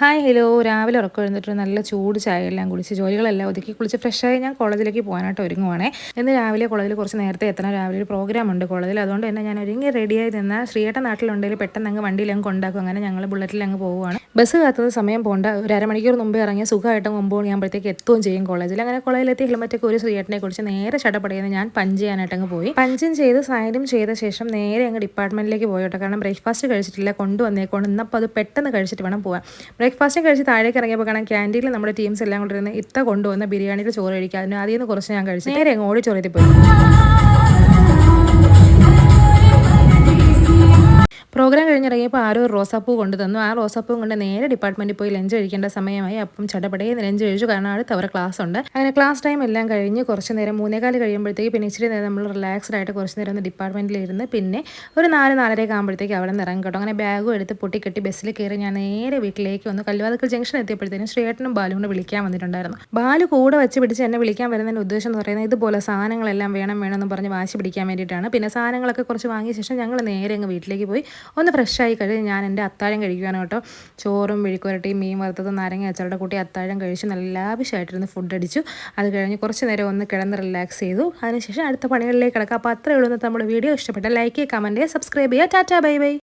Hi hello രാവിലെ ഉറക്കം എഴുന്നിട്ട് നല്ല ചൂട് ചായ എല്ലാം കുടിച്ച് ജോലികളെല്ലാം ഒതുക്കി കുളിച്ച് ഫ്രഷായി ഞാൻ കോളേജിലേക്ക് പോകാനായിട്ട് ഒരുങ്ങുവാണേ. ഇന്ന് രാവിലെ കോളേജിൽ കുറച്ച് നേരത്തെ എത്തണം. രാവിലെ ഒരു പ്രോഗ്രാം ഉണ്ട് കോളേജിൽ. അതുകൊണ്ട് തന്നെ ഞാൻ ഒരുങ്ങി റെഡിയായി നിന്നാൽ ശ്രീയേട്ടൻ നാട്ടിലുണ്ടെങ്കിൽ പെട്ടെന്ന് അങ്ങ് വണ്ടിയിൽ അങ്ങ് കൊണ്ടാക്കും. അങ്ങനെ ഞങ്ങൾ ബുള്ളറ്റിൽ അങ്ങ് പോവുകയാണ്. ബസ് കാത്തത് സമയം പോകേണ്ട ഒരു അരമണിക്കൂർ മുമ്പേ ഇറങ്ങിയ സുഖമായിട്ട് 9 മണിയാകുമ്പോഴത്തേക്ക് എത്തുകയും ചെയ്യും കോളേജിൽ. അങ്ങനെ കോളേജിലെത്തി ഹെൽമെറ്റൊക്കെ ഒരു ശ്രീയേട്ടനെ കുറിച്ച് നേരെ ചടപടയെന്ന് ഞാൻ പഞ്ച് ചെയ്യാനായിട്ട് അങ്ങ് പോയി. പഞ്ചും ചെയ്ത് സൈനും ചെയ്ത ശേഷം നേരെ അങ്ങ് ഡിപ്പാർട്ട്മെന്റിലേക്ക് പോയോട്ടോ. കാരണം ബ്രേക്ക്ഫാസ്റ്റ് കഴിച്ചിട്ടില്ല, കൊണ്ടുവന്നേക്കൊണ്ട് ഇന്നപ്പോൾ അത് പെട്ടെന്ന് കഴിച്ചിട്ട് വേണം പോകാൻ. ബ്രേക്ക്ഫാസ്റ്റ് കഴിച്ച് താഴേക്ക് ഇറങ്ങിയപ്പോൾ കാണാൻ ക്യാൻറ്റീനിൽ നമ്മുടെ ടീംസ് എല്ലാം കൊണ്ടിരുന്ന് ഇത്ത കൊണ്ടുവന്ന ബിരിയാണിയുടെ ചോറ് കഴിക്കുക. അതിന് അതിൽ നിന്ന് കുറച്ച് ഞാൻ കഴിച്ചു നേരെ അങ്ങ് ഓടിച്ചോറത്തിൽ പോയി. പ്രോഗ്രാം കഴിഞ്ഞിറങ്ങിയപ്പോൾ ആരോ ഒരു റോസാപ്പൂ കൊണ്ടു തന്നു. ആ റോസാപ്പൂ കൊണ്ട് നേരെ ഡിപ്പാർട്ട്മെന്റിൽ പോയി ലഞ്ച് കഴിക്കേണ്ട സമയമായി. അപ്പം ചടപടയെ ലഞ്ച് കഴിച്ചു. കാരണം അടുത്ത് അവരുടെ ക്ലാസ് ഉണ്ട്. അങ്ങനെ ക്ലാസ് ടൈം എല്ലാം കഴിഞ്ഞ് കുറച്ച് നേരം 3:15 കഴിയുമ്പോഴത്തേക്ക് പിന്നെ ഇച്ചിരി നേരം നമ്മൾ റിലാക്സ്ഡ് ആയിട്ട് കുറച്ച് നേരം ഒന്ന് ഡിപ്പാർട്ട്മെന്റിലിരുന്ന് പിന്നെ ഒരു 4-4:30 ആകുമ്പോഴത്തേക്ക് അവിടെ നിന്ന് ഇറങ്ങി കേട്ടോ. അങ്ങനെ ബാഗും എടുത്ത് പൊട്ടിക്കെട്ടി ബസ്സിൽ കയറി ഞാൻ നേരെ വീട്ടിലേക്ക് വന്നു. കല്ലുവാതുക്കൽ ജംഗ്ഷൻ എത്തിയപ്പോഴത്തേനും ശ്രീയേട്ടനും ബാലു കൊണ്ട് വിളിക്കാൻ വന്നിട്ടുണ്ടായിരുന്നു. ബാലു കൂടെ വെച്ച് പിടിച്ച് എന്നെ വിളിക്കാൻ വരുന്നതിൻ്റെ ഉദ്ദേശം എന്ന് പറയുന്നത് ഇതുപോലെ സാധനങ്ങളെല്ലാം വേണമെന്ന് പറഞ്ഞ് വാശി പിടിക്കാൻ വേണ്ടിയിട്ടാണ്. പിന്നെ സാധനങ്ങളൊക്കെ കുറച്ച് വാങ്ങിയ ശേഷം ഞങ്ങൾ നേരെ അങ്ങ് വീട്ടിലേക്ക് പോയി. ഒന്ന് ഫ്രഷായി കഴിഞ്ഞ് ഞാൻ എൻ്റെ അത്താഴം കഴിക്കുകയാണ് കേട്ടോ. ചോറും മെഴുക്കുവരട്ടിയും മീൻ വറുത്തതും നാരങ്ങ അച്ചാറുടെ കൂട്ടി അത്താഴം കഴിച്ച് നല്ല ലാവിഷായിട്ടിരുന്ന് ഫുഡ് അടിച്ചു. അത് കഴിഞ്ഞ് കുറച്ച് നേരം ഒന്ന് കിടന്ന് റിലാക്സ് ചെയ്തു. അതിനുശേഷം അടുത്ത പണികളിലേക്ക് കിടക്കാം. അപ്പോൾ അത്രയേ ഉള്ളൂ. നമ്മുടെ വീഡിയോ ഇഷ്ടപ്പെട്ട ലൈക്ക് ചെയ്യുക, കമൻറ്റ് ചെയ്യുക, സബ്സ്ക്രൈബ് ചെയ്യുക. Tata bye bye.